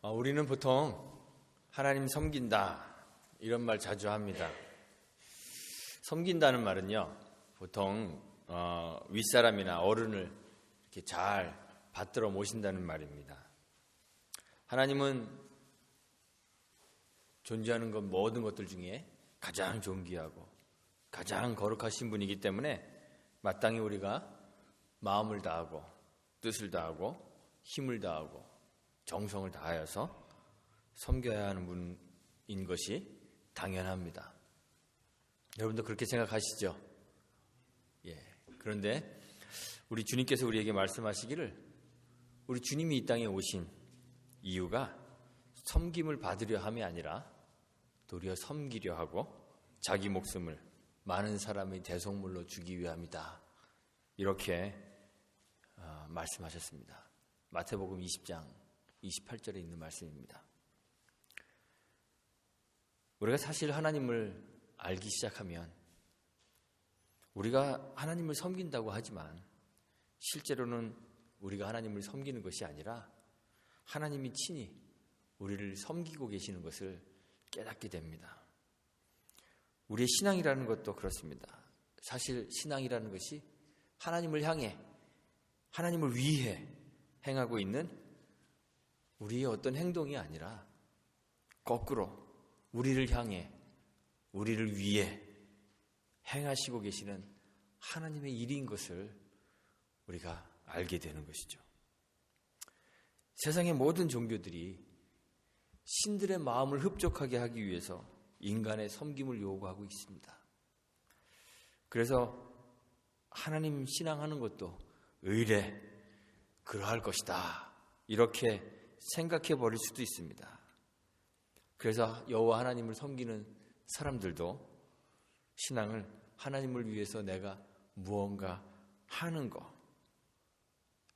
우리는 보통 하나님 섬긴다 이런 말 자주 합니다. 섬긴다는 말은요, 보통 윗사람이나 어른을 이렇게 잘 받들어 모신다는 말입니다. 하나님은 존재하는 것 모든 것들 중에 가장 존귀하고 가장 거룩하신 분이기 때문에 마땅히 우리가 마음을 다하고 뜻을 다하고 힘을 다하고 정성을 다하여서 섬겨야 하는 분인 것이 당연합니다. 여러분도 그렇게 생각하시죠? 그런데 우리 주님께서 우리에게 말씀하시기를 우리 주님이 이 땅에 오신 이유가 섬김을 받으려 함이 아니라 도리어 섬기려 하고 자기 목숨을 많은 사람의 대속물로 주기 위함이다. 이렇게 말씀하셨습니다. 마태복음 20장 28절에 있는 말씀입니다. 우리가 사실 하나님을 알기 시작하면 우리가 하나님을 섬긴다고 하지만 실제로는 우리가 하나님을 섬기는 것이 아니라 하나님이 친히 우리를 섬기고 계시는 것을 깨닫게 됩니다. 우리의 신앙이라는 것도 그렇습니다. 사실 신앙이라는 것이 하나님을 향해 하나님을 위해 행하고 있는 우리의 어떤 행동이 아니라 거꾸로 우리를 향해 우리를 위해 행하시고 계시는 하나님의 일인 것을 우리가 알게 되는 것이죠. 세상의 모든 종교들이 신들의 마음을 흡족하게 하기 위해서 인간의 섬김을 요구하고 있습니다. 그래서 하나님 신앙하는 것도 의례 그러할 것이다 이렇게 생각해 버릴 수도 있습니다. 그래서 여호와 하나님을 섬기는 사람들도 신앙을 하나님을 위해서 내가 무언가 하는 것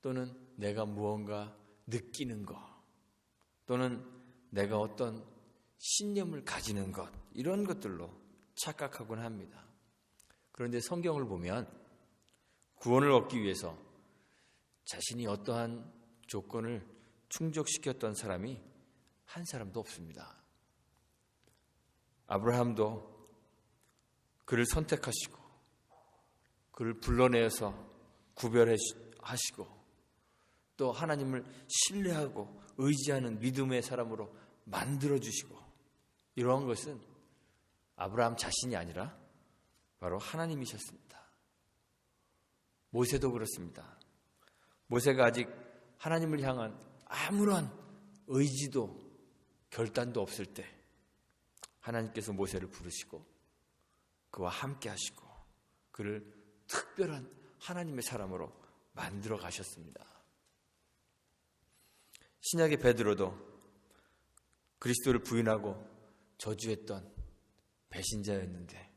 또는 내가 무언가 느끼는 것 또는 내가 어떤 신념을 가지는 것 이런 것들로 착각하곤 합니다. 그런데 성경을 보면 구원을 얻기 위해서 자신이 어떠한 조건을 충족시켰던 사람이 한 사람도 없습니다. 아브라함도 그를 선택하시고 그를 불러내어서 구별하시고 또 하나님을 신뢰하고 의지하는 믿음의 사람으로 만들어주시고 이러한 것은 아브라함 자신이 아니라 바로 하나님이셨습니다. 모세도 그렇습니다. 모세가 아직 하나님을 향한 아무런 의지도 결단도 없을 때 하나님께서 모세를 부르시고 그와 함께 하시고 그를 특별한 하나님의 사람으로 만들어 가셨습니다. 신약의 베드로도 그리스도를 부인하고 저주했던 배신자였는데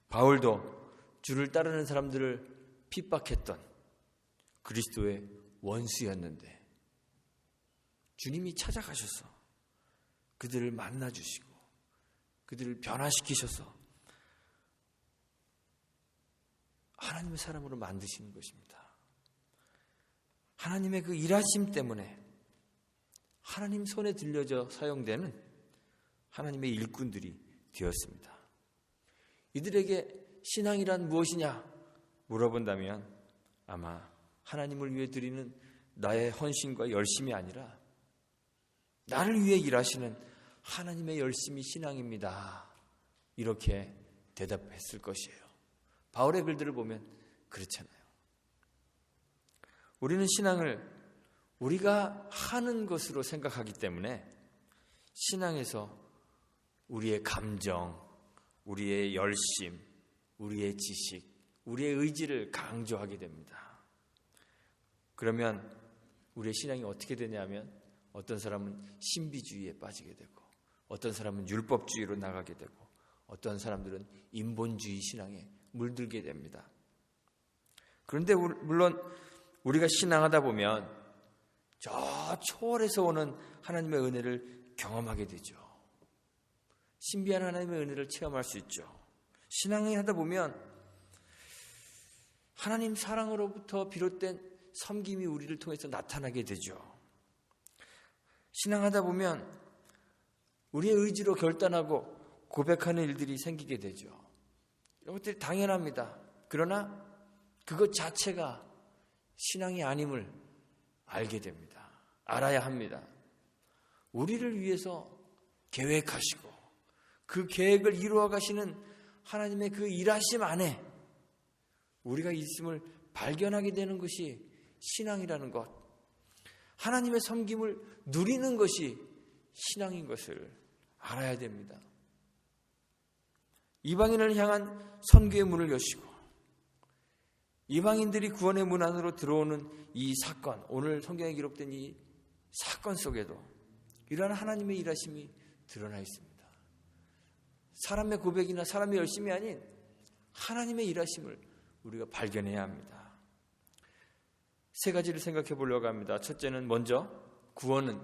바울도 주를 따르는 사람들을 핍박했던 그리스도의 원수였는데 주님이 찾아가셔서 그들을 만나주시고 그들을 변화시키셔서 하나님의 사람으로 만드시는 것입니다. 하나님의 그 일하심 때문에 하나님 손에 들려져 사용되는 하나님의 일꾼들이 되었습니다. 이들에게 신앙이란 무엇이냐 물어본다면 아마 하나님을 위해 드리는 나의 헌신과 열심이 아니라 나를 위해 일하시는 하나님의 열심이 신앙입니다. 이렇게 대답했을 것이에요. 바울의 글들을 보면 그렇잖아요. 우리는 신앙을 우리가 하는 것으로 생각하기 때문에 신앙에서 우리의 감정, 우리의 열심, 우리의 지식, 우리의 의지를 강조하게 됩니다. 그러면 우리의 신앙이 어떻게 되냐면 어떤 사람은 신비주의에 빠지게 되고 어떤 사람은 율법주의로 나가게 되고 어떤 사람들은 인본주의 신앙에 물들게 됩니다. 그런데 물론 우리가 신앙하다 보면 저 초월에서 오는 하나님의 은혜를 경험하게 되죠. 신비한 하나님의 은혜를 체험할 수 있죠. 신앙을 하다 보면 하나님 사랑으로부터 비롯된 섬김이 우리를 통해서 나타나게 되죠. 신앙하다 보면 우리의 의지로 결단하고 고백하는 일들이 생기게 되죠. 이런 것들이 당연합니다. 그러나 그것 자체가 신앙이 아님을 알게 됩니다. 알아야 합니다. 우리를 위해서 계획하시고 그 계획을 이루어 가시는 하나님의 그 일하심 안에 우리가 있음을 발견하게 되는 것이 신앙이라는 것, 하나님의 섬김을 누리는 것이 신앙인 것을 알아야 됩니다. 이방인을 향한 선교의 문을 여시고 이방인들이 구원의 문 안으로 들어오는 이 사건, 오늘 성경에 기록된 이 사건 속에도 이러한 하나님의 일하심이 드러나 있습니다. 사람의 고백이나 사람의 열심이 아닌 하나님의 일하심을 우리가 발견해야 합니다. 세 가지를 생각해 보려고 합니다. 첫째는 먼저 구원은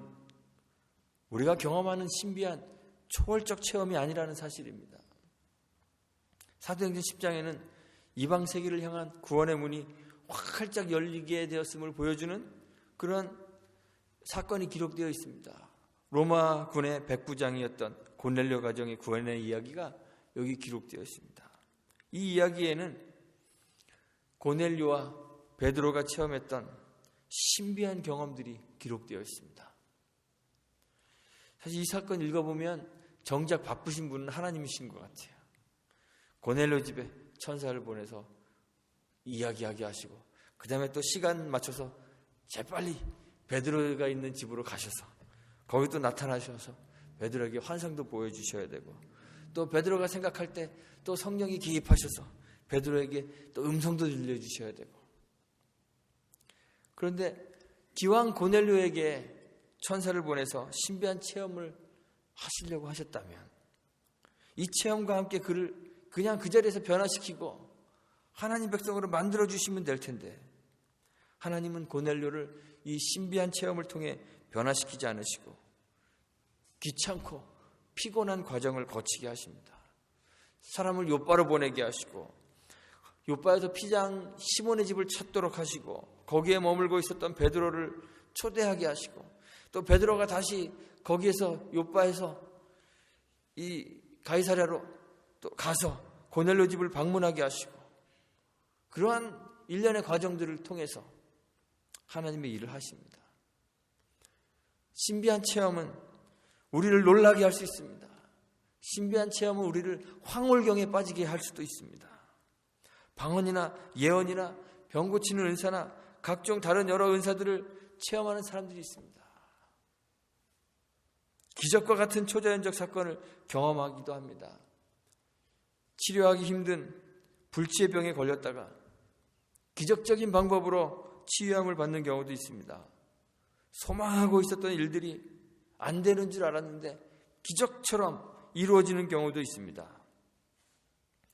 우리가 경험하는 신비한 초월적 체험이 아니라는 사실입니다. 사도행전 10장에는 이방 세계를 향한 구원의 문이 활짝 열리게 되었음을 보여주는 그런 사건이 기록되어 있습니다. 로마 군의 백부장이었던 고넬료 가정의 구원의 이야기가 여기 기록되어 있습니다. 이 이야기에는 고넬료와 베드로가 체험했던 신비한 경험들이 기록되어 있습니다. 사실 이 사건 읽어보면 정작 바쁘신 분은 하나님이신 것 같아요. 고넬료 집에 천사를 보내서 이야기하게 하시고 그 다음에 또 시간 맞춰서 재빨리 베드로가 있는 집으로 가셔서 거기 또 나타나셔서 베드로에게 환상도 보여주셔야 되고 또 베드로가 생각할 때 또 성령이 개입하셔서 베드로에게 또 음성도 들려주셔야 되고 그런데 기왕 고넬료에게 천사를 보내서 신비한 체험을 하시려고 하셨다면 이 체험과 함께 그를 그냥 그 자리에서 변화시키고 하나님 백성으로 만들어주시면 될 텐데 하나님은 고넬료를 이 신비한 체험을 통해 변화시키지 않으시고 귀찮고 피곤한 과정을 거치게 하십니다. 사람을 욥바로 보내게 하시고 욥바에서 피장 시몬의 집을 찾도록 하시고 거기에 머물고 있었던 베드로를 초대하게 하시고 또 베드로가 다시 거기에서 욥바에서 이 가이사랴로 또 가서 고넬료 집을 방문하게 하시고 그러한 일련의 과정들을 통해서 하나님의 일을 하십니다. 신비한 체험은 우리를 놀라게 할 수 있습니다. 신비한 체험은 우리를 황홀경에 빠지게 할 수도 있습니다. 방언이나 예언이나 병 고치는 은사나 각종 다른 여러 은사들을 체험하는 사람들이 있습니다. 기적과 같은 초자연적 사건을 경험하기도 합니다. 치료하기 힘든 불치의 병에 걸렸다가 기적적인 방법으로 치유함을 받는 경우도 있습니다. 소망하고 있었던 일들이 안 되는 줄 알았는데 기적처럼 이루어지는 경우도 있습니다.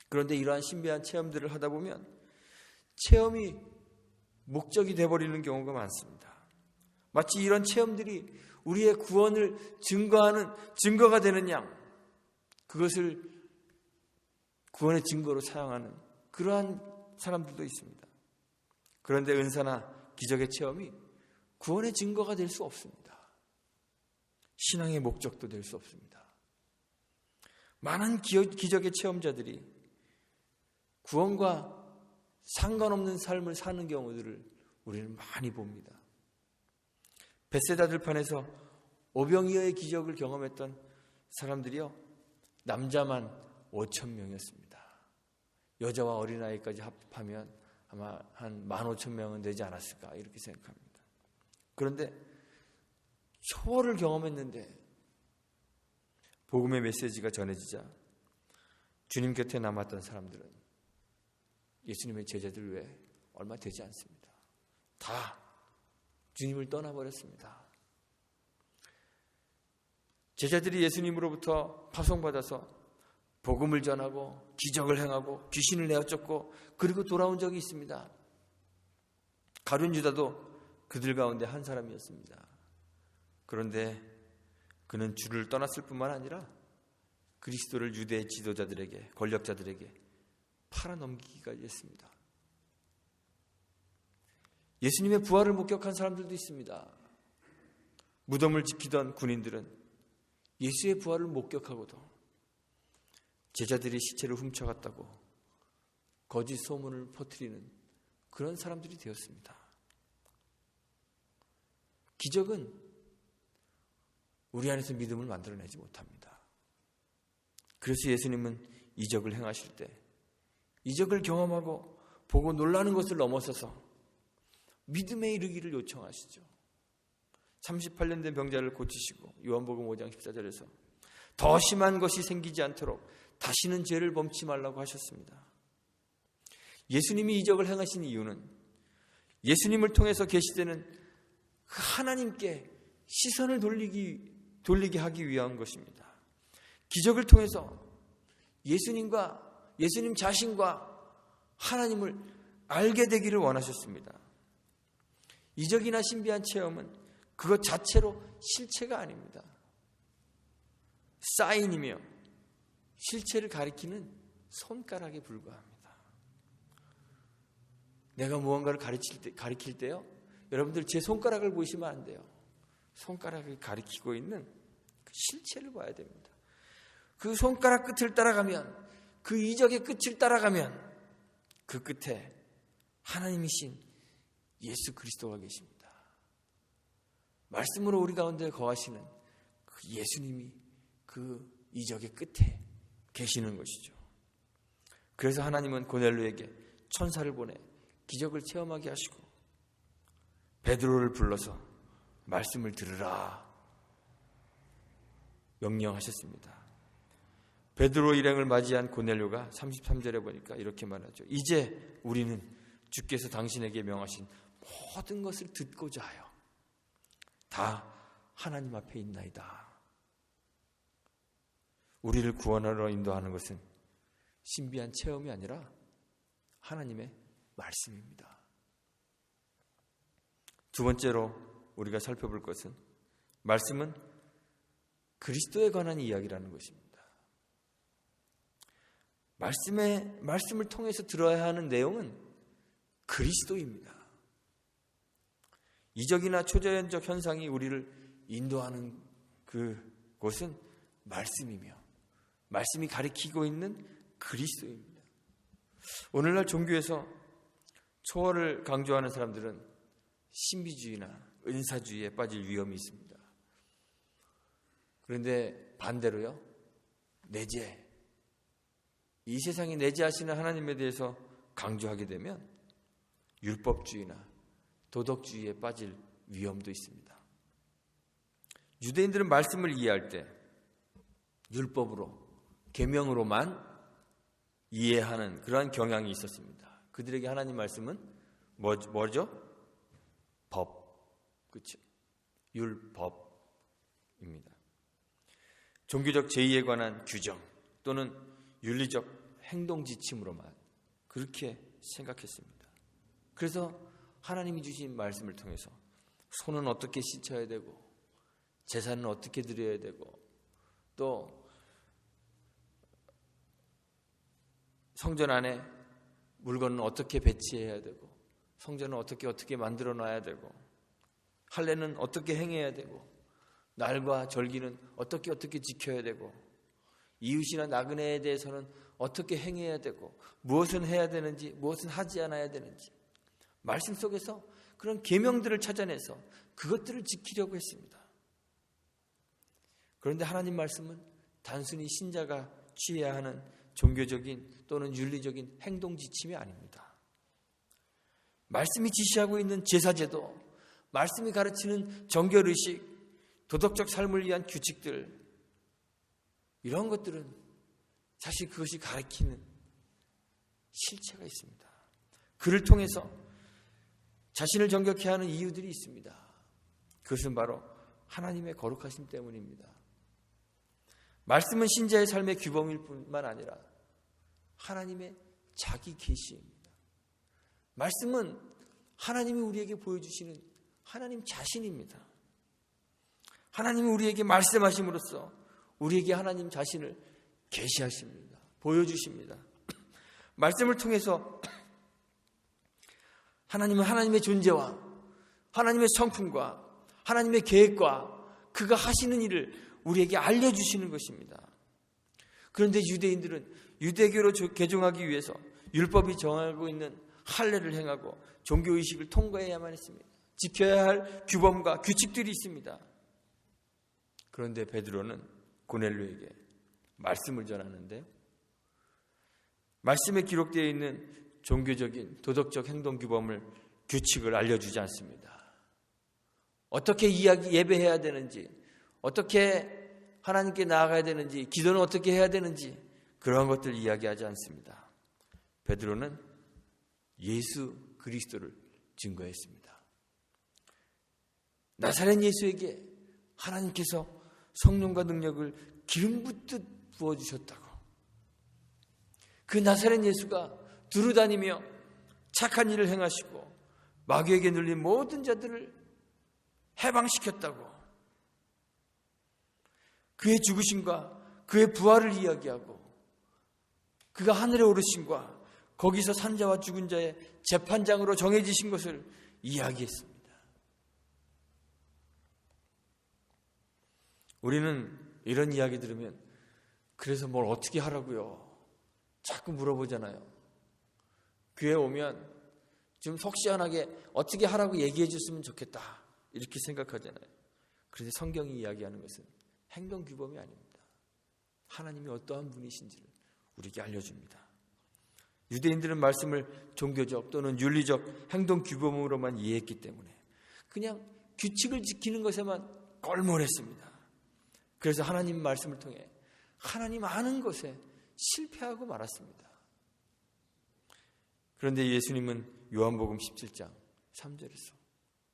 그런데 이러한 신비한 체험들을 하다 보면 체험이 목적이 되어버리는 경우가 많습니다. 마치 이런 체험들이 우리의 구원을 증거하는 증거가 되는 양 그것을 구원의 증거로 사용하는 그러한 사람들도 있습니다. 그런데 은사나 기적의 체험이 구원의 증거가 될 수 없습니다. 신앙의 목적도 될 수 없습니다. 많은 기적의 체험자들이 구원과 상관없는 삶을 사는 경우들을 우리는 많이 봅니다. 벳세다 들판에서 오병이어의 기적을 경험했던 사람들이요 남자만 5,000명이었습니다. 여자와 어린아이까지 합하면 아마 한 15,000명은 되지 않았을까 이렇게 생각합니다. 그런데 초월을 경험했는데 복음의 메시지가 전해지자 주님 곁에 남았던 사람들은 예수님의 제자들 외에 얼마 되지 않습니다. 다 주님을 떠나버렸습니다. 제자들이 예수님으로부터 파송받아서 복음을 전하고 기적을 행하고 귀신을 내어쫓고 그리고 돌아온 적이 있습니다. 가룟 유다도 그들 가운데 한 사람이었습니다. 그런데 그는 주를 떠났을 뿐만 아니라 그리스도를 유대 지도자들에게 권력자들에게 팔아넘기기까지 했습니다. 예수님의 부활을 목격한 사람들도 있습니다. 무덤을 지키던 군인들은 예수의 부활을 목격하고도 제자들이 시체를 훔쳐갔다고 거짓 소문을 퍼뜨리는 그런 사람들이 되었습니다. 기적은 우리 안에서 믿음을 만들어내지 못합니다. 그래서 예수님은 이적을 행하실 때 이적을 경험하고 보고 놀라는 것을 넘어서서 믿음에 이르기를 요청하시죠. 38년 된 병자를 고치시고 요한복음 5장 14절에서 더 심한 것이 생기지 않도록 다시는 죄를 범치 말라고 하셨습니다. 예수님이 이적을 행하신 이유는 예수님을 통해서 계시되는 그 하나님께 시선을 돌리게 하기 위한 것입니다. 기적을 통해서 예수님 자신과 하나님을 알게 되기를 원하셨습니다. 이적이나 신비한 체험은 그것 자체로 실체가 아닙니다. 사인이며 실체를 가리키는 손가락에 불과합니다. 내가 무언가를 가리킬 때요, 여러분들 제 손가락을 보시면 안 돼요. 손가락을 가리키고 있는 그 실체를 봐야 됩니다. 그 손가락 끝을 따라가면, 그 이적의 끝을 따라가면 그 끝에 하나님이신 예수 그리스도가 계십니다. 말씀으로 우리 가운데 거하시는 그 예수님이 그 이적의 끝에 계시는 것이죠. 그래서 하나님은 고넬료에게 천사를 보내 기적을 체험하게 하시고 베드로를 불러서 말씀을 들으라 명령하셨습니다. 베드로 일행을 맞이한 고넬료가 33절에 보니까 이렇게 말하죠. 이제 우리는 주께서 당신에게 명하신 모든 것을 듣고자 하여 다 하나님 앞에 있나이다. 우리를 구원하러 인도하는 것은 신비한 체험이 아니라 하나님의 말씀입니다. 두 번째로 우리가 살펴볼 것은 말씀은 그리스도에 관한 이야기라는 것입니다. 말씀을 통해서 들어야 하는 내용은 그리스도입니다. 이적이나 초자연적 현상이 우리를 인도하는 그곳은 말씀이며 말씀이 가리키고 있는 그리스도입니다. 오늘날 종교에서 초월을 강조하는 사람들은 신비주의나 은사주의에 빠질 위험이 있습니다. 그런데 반대로요, 내재, 이 세상에 내재하시는 하나님에 대해서 강조하게 되면 율법주의나 도덕주의에 빠질 위험도 있습니다. 유대인들은 말씀을 이해할 때 율법으로, 계명으로만 이해하는 그러한 경향이 있었습니다. 그들에게 하나님 말씀은 뭐죠? 법, 그렇죠? 율법입니다. 종교적 제의에 관한 규정 또는 윤리적 행동 지침으로만 그렇게 생각했습니다. 그래서 하나님이 주신 말씀을 통해서 손은 어떻게 씻어야 되고 제사는 어떻게 드려야 되고 또 성전 안에 물건은 어떻게 배치해야 되고 성전은 어떻게 만들어 놔야 되고 할례는 어떻게 행해야 되고 날과 절기는 어떻게 지켜야 되고 이웃이나 나그네에 대해서는 어떻게 행해야 되고 무엇은 해야 되는지 무엇은 하지 않아야 되는지 말씀 속에서 그런 계명들을 찾아내서 그것들을 지키려고 했습니다. 그런데 하나님 말씀은 단순히 신자가 취해야 하는 종교적인 또는 윤리적인 행동 지침이 아닙니다. 말씀이 지시하고 있는 제사제도, 말씀이 가르치는 정결의식, 도덕적 삶을 위한 규칙들, 이런 것들은 사실 그것이 가르치는 실체가 있습니다. 그를 통해서 자신을 정결케 하는 이유들이 있습니다. 그것은 바로 하나님의 거룩하심 때문입니다. 말씀은 신자의 삶의 규범일 뿐만 아니라 하나님의 자기 계시입니다. 말씀은 하나님이 우리에게 보여주시는 하나님 자신입니다. 하나님이 우리에게 말씀하심으로써 우리에게 하나님 자신을 계시하십니다. 보여주십니다. 말씀을 통해서 하나님은 하나님의 존재와 하나님의 성품과 하나님의 계획과 그가 하시는 일을 우리에게 알려주시는 것입니다. 그런데 유대인들은 유대교로 개종하기 위해서 율법이 정하고 있는 할례를 행하고 종교의식을 통과해야만 했습니다. 지켜야 할 규범과 규칙들이 있습니다. 그런데 베드로는 고넬료에게 말씀을 전하는데요, 말씀에 기록되어 있는 종교적인 도덕적 행동 규범을, 규칙을 알려주지 않습니다. 어떻게 예배해야 되는지, 어떻게 하나님께 나아가야 되는지, 기도는 어떻게 해야 되는지, 그러한 것들 이야기하지 않습니다. 베드로는 예수 그리스도를 증거했습니다. 나사렛 예수에게 하나님께서 성령과 능력을 기름 붓듯 부어주셨다고, 그 나사렛 예수가 두루 다니며 착한 일을 행하시고 마귀에게 눌린 모든 자들을 해방시켰다고, 그의 죽으심과 그의 부활을 이야기하고 그가 하늘에 오르심과 거기서 산자와 죽은 자의 재판장으로 정해지신 것을 이야기했습니다. 우리는 이런 이야기 들으면 그래서 뭘 어떻게 하라고요? 자꾸 물어보잖아요. 교회 오면 좀 속 시원하게 어떻게 하라고 얘기해 줬으면 좋겠다, 이렇게 생각하잖아요. 그런데 성경이 이야기하는 것은 행동 규범이 아닙니다. 하나님이 어떠한 분이신지를 우리에게 알려줍니다. 유대인들은 말씀을 종교적 또는 윤리적 행동 규범으로만 이해했기 때문에 그냥 규칙을 지키는 것에만 껄몰했습니다. 그래서 하나님 말씀을 통해 하나님 아는 것에 실패하고 말았습니다. 그런데 예수님은 요한복음 17장 3절에서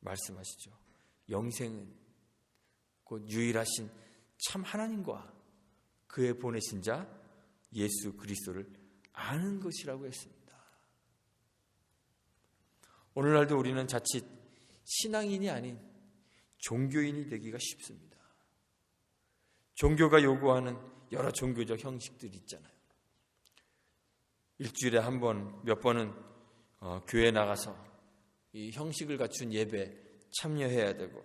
말씀하시죠. 영생은 곧 유일하신 참 하나님과 그의 보내신 자 예수 그리스도를 아는 것이라고 했습니다. 오늘날도 우리는 자칫 신앙인이 아닌 종교인이 되기가 쉽습니다. 종교가 요구하는 여러 종교적 형식들이 있잖아요. 일주일에 한 번, 몇 번은 교회 나가서 이 형식을 갖춘 예배 참여해야 되고,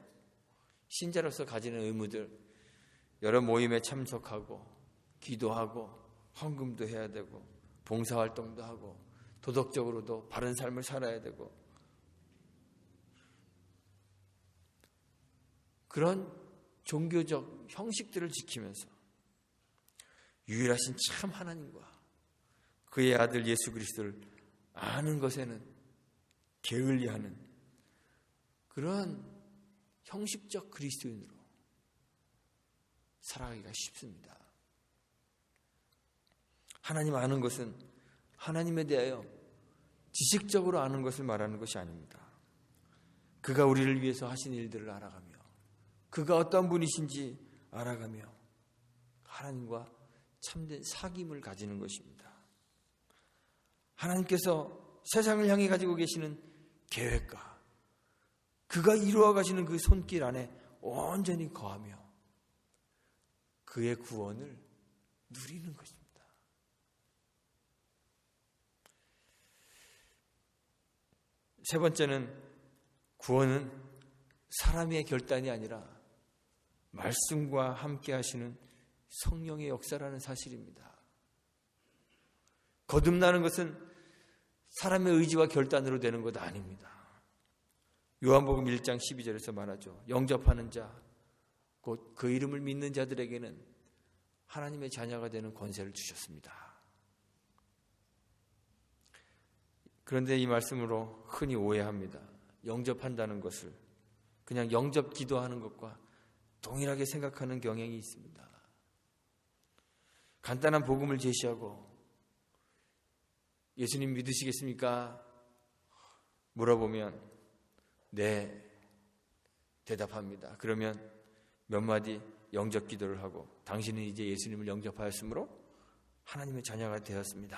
신자로서 가지는 의무들, 여러 모임에 참석하고 기도하고 헌금도 해야 되고 봉사활동도 하고 도덕적으로도 바른 삶을 살아야 되고, 그런 종교적 형식들을 지키면서 유일하신 참 하나님과 그의 아들 예수 그리스도를 아는 것에는 게을리하는 그런 형식적 그리스도인으로 살아가기가 쉽습니다. 하나님 아는 것은 하나님에 대하여 지식적으로 아는 것을 말하는 것이 아닙니다. 그가 우리를 위해서 하신 일들을 알아가며 그가 어떤 분이신지 알아가며 하나님과 참된 사귐을 가지는 것입니다. 하나님께서 세상을 향해 가지고 계시는 계획과 그가 이루어 가시는 그 손길 안에 온전히 거하며 그의 구원을 누리는 것입니다. 세 번째는, 구원은 사람의 결단이 아니라 말씀과 함께 하시는 성령의 역사라는 사실입니다. 거듭나는 것은 사람의 의지와 결단으로 되는 것 아닙니다. 요한복음 1장 12절에서 말하죠. 영접하는 자, 곧 그 이름을 믿는 자들에게는 하나님의 자녀가 되는 권세를 주셨습니다. 그런데 이 말씀으로 흔히 오해합니다. 영접한다는 것을 그냥 영접 기도하는 것과 동일하게 생각하는 경향이 있습니다. 간단한 복음을 제시하고 예수님 믿으시겠습니까? 물어보면 네, 대답합니다. 그러면 몇 마디 영접 기도를 하고 당신은 이제 예수님을 영접하였으므로 하나님의 자녀가 되었습니다.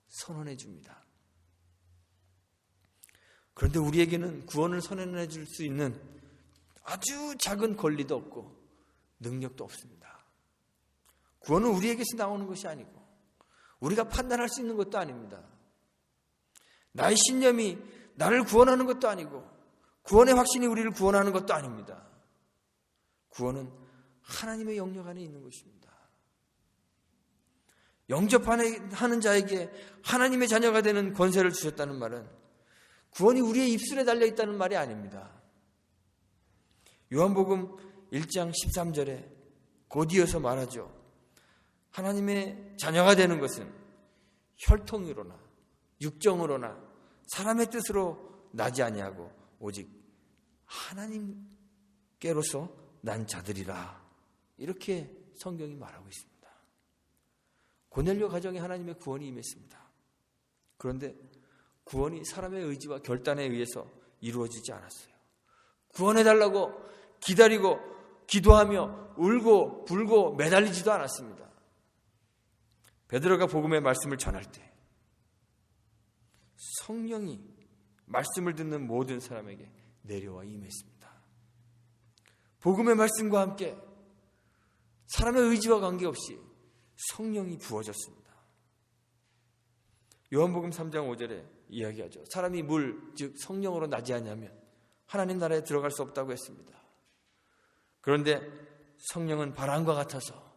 선언해 줍니다. 그런데 우리에게는 구원을 선언해 줄 수 있는 아주 작은 권리도 없고 능력도 없습니다. 구원은 우리에게서 나오는 것이 아니고 우리가 판단할 수 있는 것도 아닙니다. 나의 신념이 나를 구원하는 것도 아니고 구원의 확신이 우리를 구원하는 것도 아닙니다. 구원은 하나님의 영역 안에 있는 것입니다. 영접하는 자에게 하나님의 자녀가 되는 권세를 주셨다는 말은 구원이 우리의 입술에 달려있다는 말이 아닙니다. 요한복음 1장 13절에 곧이어서 말하죠. 하나님의 자녀가 되는 것은 혈통으로나 육정으로나 사람의 뜻으로 나지 아니하고 오직 하나님께로서 난 자들이라. 이렇게 성경이 말하고 있습니다. 고넬료 가정에 하나님의 구원이 임했습니다. 그런데 구원이 사람의 의지와 결단에 의해서 이루어지지 않았어요. 구원해달라고 기다리고 기도하며 울고 불고 매달리지도 않았습니다. 베드로가 복음의 말씀을 전할 때 성령이 말씀을 듣는 모든 사람에게 내려와 임했습니다. 복음의 말씀과 함께 사람의 의지와 관계없이 성령이 부어졌습니다. 요한복음 3장 5절에 이야기하죠. 사람이 물, 즉 성령으로 나지 않으면 하나님 나라에 들어갈 수 없다고 했습니다. 그런데 성령은 바람과 같아서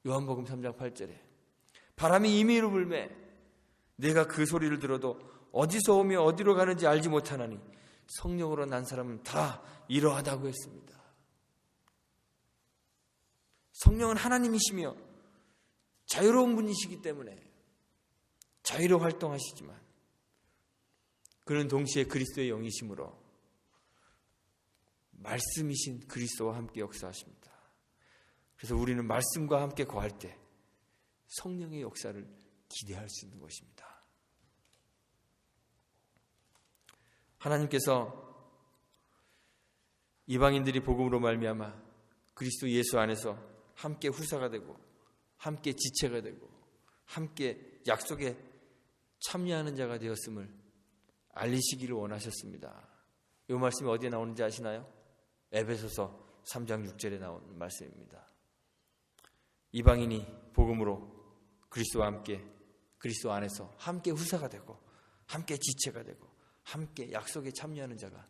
요한복음 3장 8절에 바람이 임의로 불매 내가 그 소리를 들어도 어디서 오며 어디로 가는지 알지 못하나니 성령으로 난 사람은 다 이러하다고 했습니다. 성령은 하나님이시며 자유로운 분이시기 때문에 자유로 활동하시지만 그는 동시에 그리스도의 영이시므로 말씀이신 그리스도와 함께 역사하십니다. 그래서 우리는 말씀과 함께 거할 때 성령의 역사를 기대할 수 있는 것입니다. 하나님께서 이방인들이 복음으로 말미암아 그리스도 예수 안에서 함께 후사가 되고 함께 지체가 되고 함께 약속에 참여하는 자가 되었음을 알리시기를 원하셨습니다. 이 말씀이 어디에 나오는지 아시나요? 에베소서 3장 6절에 나오는 말씀입니다. 이방인이 복음으로 그리스도와 함께 그리스도 안에서 함께 후사가 되고 함께 지체가 되고 함께 약속에 참여하는 자가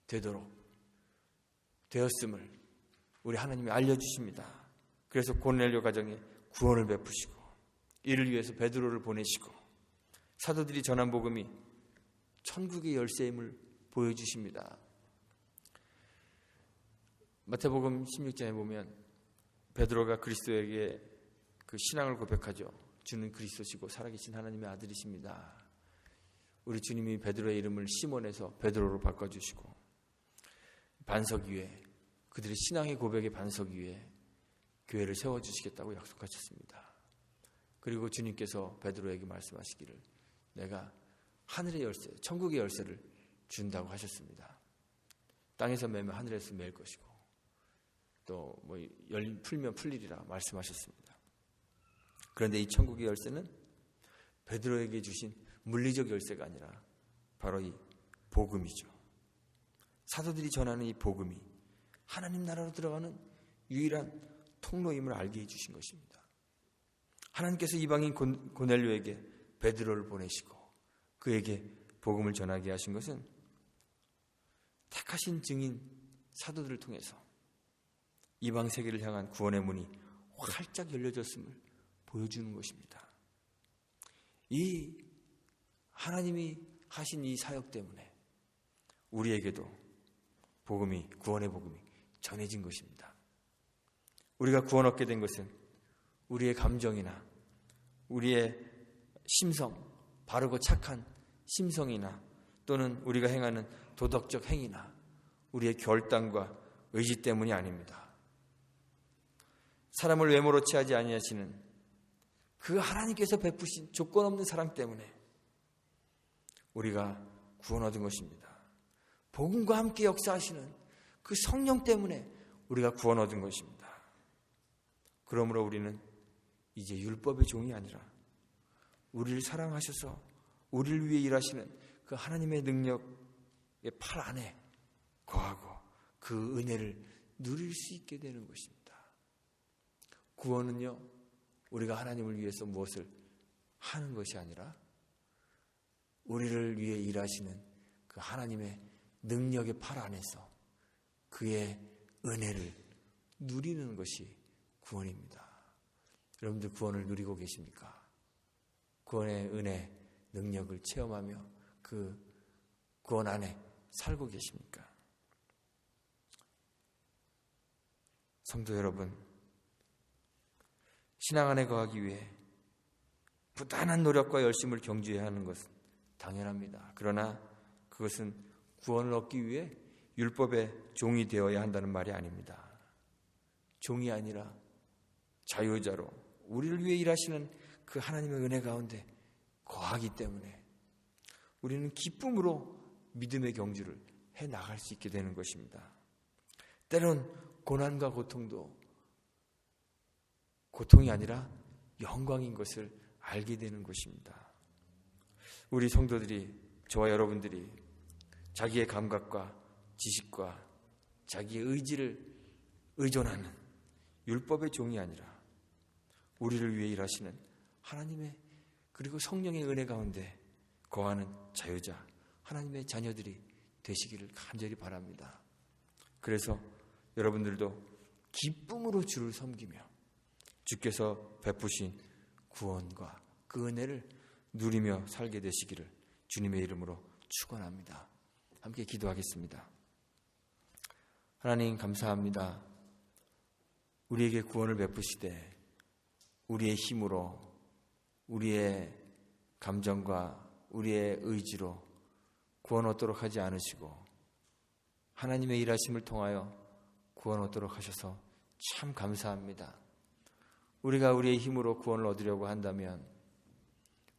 되도록 되었음을 우리 하나님이 알려주십니다. 그래서 고넬료 가정에 구원을 베푸시고 이를 위해서 베드로를 보내시고 사도들이 전한 복음이 천국의 열쇠임을 보여주십니다. 마태복음 16장에 보면 베드로가 그리스도에게 그 신앙을 고백하죠. 주는 그리스도시고 살아계신 하나님의 아들이십니다. 우리 주님이 베드로의 이름을 시몬에서 베드로로 바꿔주시고 반석 위에 그들의 신앙의 고백의 반석 위에 교회를 세워주시겠다고 약속하셨습니다. 그리고 주님께서 베드로에게 말씀하시기를 내가 하늘의 열쇠, 천국의 열쇠를 준다고 하셨습니다. 땅에서 매면 하늘에서 매일 것이고 또 풀면 풀리리라 말씀하셨습니다. 그런데 이 천국의 열쇠는 베드로에게 주신 물리적 열쇠가 아니라 바로 이 복음이죠. 사도들이 전하는 이 복음이 하나님 나라로 들어가는 유일한 통로임을 알게 해주신 것입니다. 하나님께서 이방인 고넬료에게 베드로를 보내시고 그에게 복음을 전하게 하신 것은 택하신 증인 사도들을 통해서 이방 세계를 향한 구원의 문이 활짝 열려졌음을 보여주는 것입니다. 이 하나님이 하신 이 사역 때문에 우리에게도 복음이, 구원의 복음이 전해진 것입니다. 우리가 구원 얻게 된 것은 우리의 감정이나 우리의 심성, 바르고 착한 심성이나 또는 우리가 행하는 도덕적 행위나 우리의 결단과 의지 때문이 아닙니다. 사람을 외모로 취하지 아니하시는 그 하나님께서 베푸신 조건 없는 사랑 때문에 우리가 구원 얻은 것입니다. 복음과 함께 역사하시는 그 성령 때문에 우리가 구원 얻은 것입니다. 그러므로 우리는 이제 율법의 종이 아니라 우리를 사랑하셔서 우리를 위해 일하시는 그 하나님의 능력의 팔 안에 거하고 그 은혜를 누릴 수 있게 되는 것입니다. 구원은요, 우리가 하나님을 위해서 무엇을 하는 것이 아니라 우리를 위해 일하시는 그 하나님의 능력의 팔 안에서 그의 은혜를 누리는 것이 구원입니다. 여러분들 구원을 누리고 계십니까? 구원의 은혜, 능력을 체험하며 그 구원 안에 살고 계십니까? 성도 여러분, 신앙 안에 거하기 위해 부단한 노력과 열심을 경주해야 하는 것은 당연합니다. 그러나 그것은 구원을 얻기 위해 율법의 종이 되어야 한다는 말이 아닙니다. 종이 아니라 자유자로 우리를 위해 일하시는 그 하나님의 은혜 가운데 거하기 때문에 우리는 기쁨으로 믿음의 경주를 해 나갈 수 있게 되는 것입니다. 때론 고난과 고통도 고통이 아니라 영광인 것을 알게 되는 것입니다. 우리 성도들이, 저와 여러분들이 자기의 감각과 지식과 자기의 의지를 의존하는 율법의 종이 아니라 우리를 위해 일하시는 하나님의 그리고 성령의 은혜 가운데 거하는 자유자, 하나님의 자녀들이 되시기를 간절히 바랍니다. 그래서 여러분들도 기쁨으로 주를 섬기며 주께서 베푸신 구원과 그 은혜를 누리며 살게 되시기를 주님의 이름으로 축원합니다. 함께 기도하겠습니다. 하나님 감사합니다. 우리에게 구원을 베푸시되 우리의 힘으로, 우리의 감정과 우리의 의지로 구원 얻도록 하지 않으시고 하나님의 일하심을 통하여 구원 얻도록 하셔서 참 감사합니다. 우리가 우리의 힘으로 구원을 얻으려고 한다면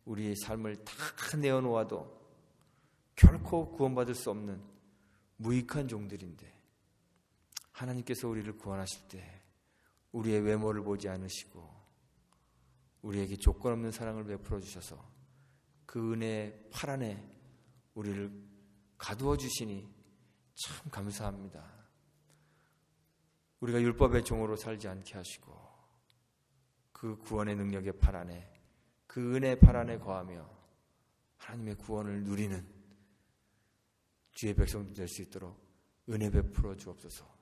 우리의 삶을 다 내어놓아도 결코 구원받을 수 없는 무익한 종들인데 하나님께서 우리를 구원하실 때 우리의 외모를 보지 않으시고 우리에게 조건 없는 사랑을 베풀어 주셔서 그 은혜의 팔 안에 우리를 가두어 주시니 참 감사합니다. 우리가 율법의 종으로 살지 않게 하시고 그 구원의 능력의 팔 안에, 그 은혜의 팔 안에 거하며 하나님의 구원을 누리는 주의 백성들 될 수 있도록 은혜 베풀어 주옵소서.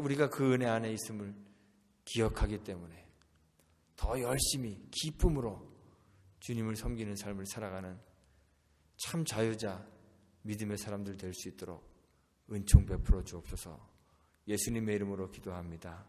우리가 그 은혜 안에 있음을 기억하기 때문에 더 열심히 기쁨으로 주님을 섬기는 삶을 살아가는 참 자유자, 믿음의 사람들 될 수 있도록 은총 베풀어 주옵소서. 예수님의 이름으로 기도합니다.